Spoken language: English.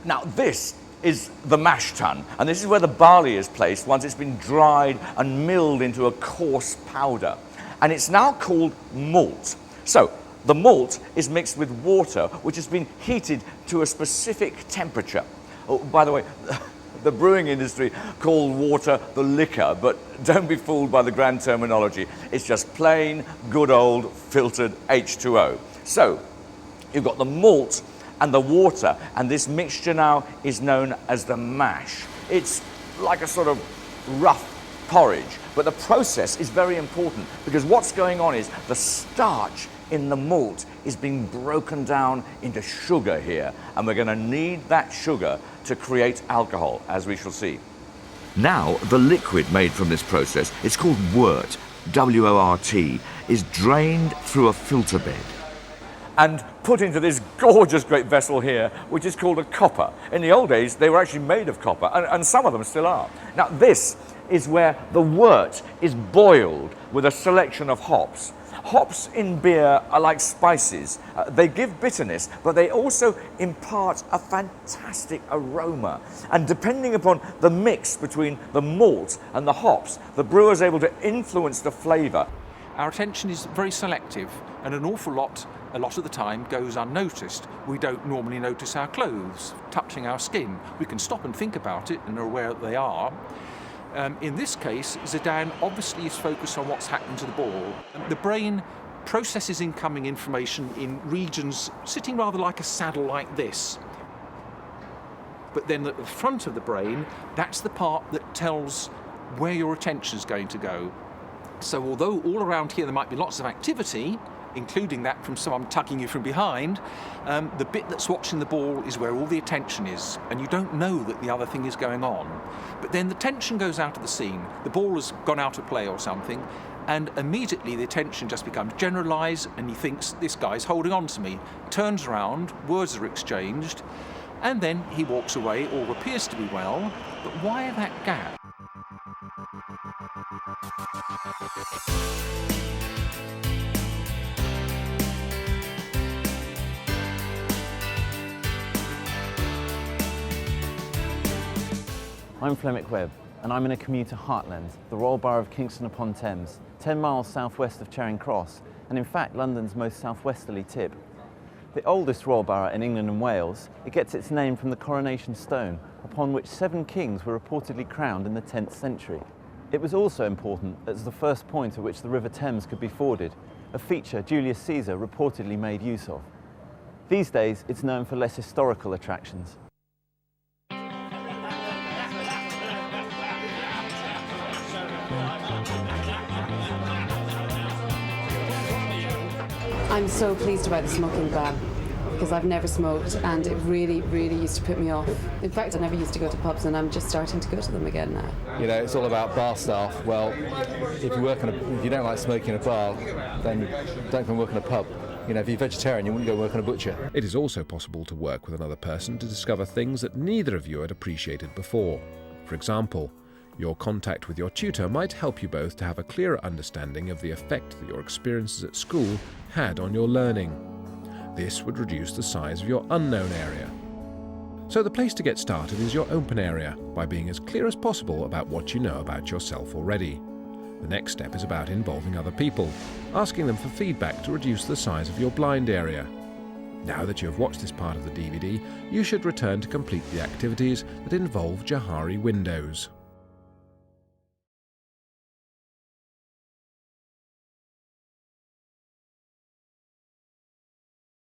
Now this is the mash tun, and this is where the barley is placed once it's been dried and milled into a coarse powder. And it's now called malt. So the malt is mixed with water, which has been heated to a specific temperature. Oh, by the way, the brewing industry call water the liquor, but don't be fooled by the grand terminology. It's just plain, good old filtered H2O. So you've got the malt and the water, and this mixture now is known as the mash. It's like a sort of rough porridge, but the process is very important because what's going on is the starch in the malt is being broken down into sugar here, and we're going to need that sugar to create alcohol, as we shall see. Now, the liquid made from this process, it's called wort, W-O-R-T, is drained through a filter bed and put into this gorgeous great vessel here, which is called a copper. In the old days, they were actually made of copper, and some of them still are. Now, this is where the wort is boiled with a selection of hops. Hops in beer are like spices. They give bitterness, but they also impart a fantastic aroma. And depending upon the mix between the malt and the hops, the brewer is able to influence the flavour. Our attention is very selective, and an awful lot, a lot of the time, goes unnoticed. We don't normally notice our clothes touching our skin. We can stop and think about it and are aware that they are. In this case, Zidane obviously is focused on what's happening to the ball. The brain processes incoming information in regions sitting rather like a saddle like this. But then at the front of the brain, that's the part that tells where your attention is going to go. So although all around here there might be lots of activity, including that from someone tugging you from behind, the bit that's watching the ball is where all the attention is, and you don't know that the other thing is going on. But then the tension goes out of the scene. The ball has gone out of play or something, and immediately the attention just becomes generalised, and he thinks, this guy's holding on to me. Turns around, words are exchanged, and then he walks away, or appears to be well. But why that gap? I'm Flemic Webb, and I'm in a commuter heartland, the Royal Borough of Kingston upon Thames, 10 miles southwest of Charing Cross, and in fact London's most southwesterly tip. The oldest royal borough in England and Wales, it gets its name from the coronation stone, upon which 7 kings were reportedly crowned in the 10th century. It was also important as the first point at which the River Thames could be forded, a feature Julius Caesar reportedly made use of. These days, it's known for less historical attractions. I'm so pleased about the smoking ban because I've never smoked and it really, really used to put me off. In fact, I never used to go to pubs and I'm just starting to go to them again now. You know, it's all about bar staff. Well, if you don't like smoking in a bar, then don't come work in a pub. You know, if you're vegetarian, you wouldn't go work on a butcher. It is also possible to work with another person to discover things that neither of you had appreciated before. For example, your contact with your tutor might help you both to have a clearer understanding of the effect that your experiences at school had on your learning. This would reduce the size of your unknown area. So the place to get started is your open area, by being as clear as possible about what you know about yourself already. The next step is about involving other people, asking them for feedback to reduce the size of your blind area. Now that you have watched this part of the DVD, you should return to complete the activities that involve Johari windows.